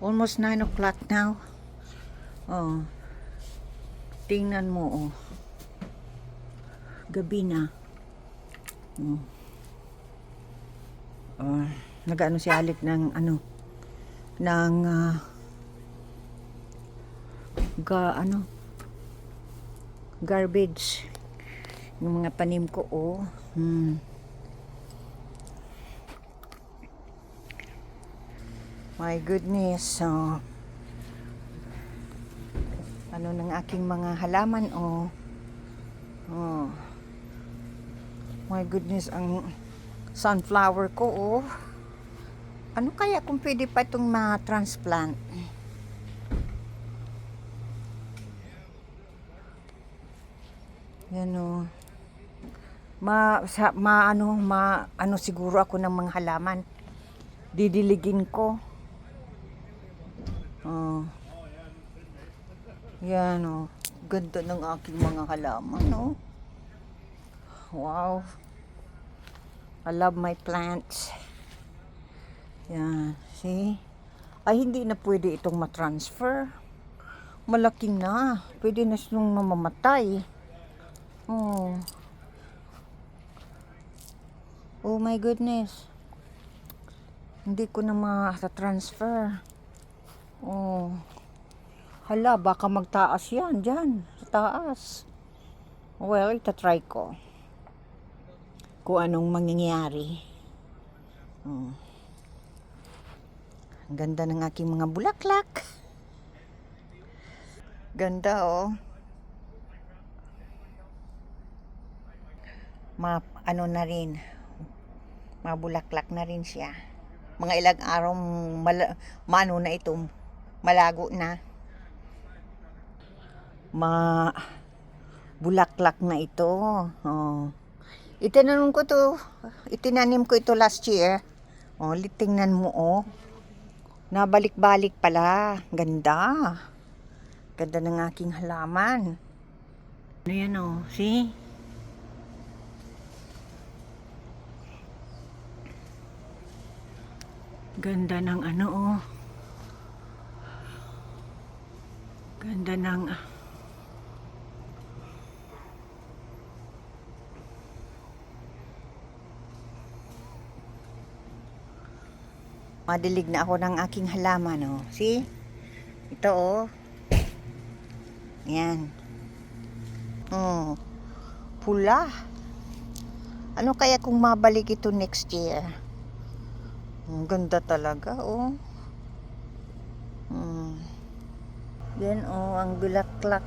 Almost 9 o'clock now. Oh, tingnan mo, oh. Gabi na. Oh. Oh, nag-ano si Alec ng ng garbage. Yung mga tanim ko, oh. My goodness. Ano ng aking mga halaman, oh. Oh. My goodness, ang sunflower ko, oh. Ano kaya kung pwede pa itong ma-transplant? Yan, oh. Ano siguro ako ng mga halaman. Didiligin ko. Oh. Yan, oh. Ganda ng aking mga halaman, oh. Wow. I love my plants. Yan, see? Ay, hindi na pwede itong matransfer. Malaki na. Pwede na silang mamamatay. Oh. Oh my goodness. Hindi ko na ma-transfer. Oh. Hala, baka magtaas yan dyan. Sa taas. Well, itatry ko. Kung anong mangyayari. Oh. Ang ganda ng aking mga bulaklak. Ganda, oh. Ano na rin. Mabulaklak na rin siya. Mga ilang araw na ito. Malago na. Bulaklak na ito. Oh. Itinanim ko ito last year. Oh, tingnan mo, oh. Nabalik-balik pala. Ganda. Ganda ng aking halaman. Ano yan, oh. See? Ganda ng oh. Ganda ng madilig na ako ng aking halaman, oh. See? Ito, oh. Yan. Oh. Pula. Ano kaya kung mabalik ito next year? Ang ganda talaga, oh. Yan, oh, ang bulaklak.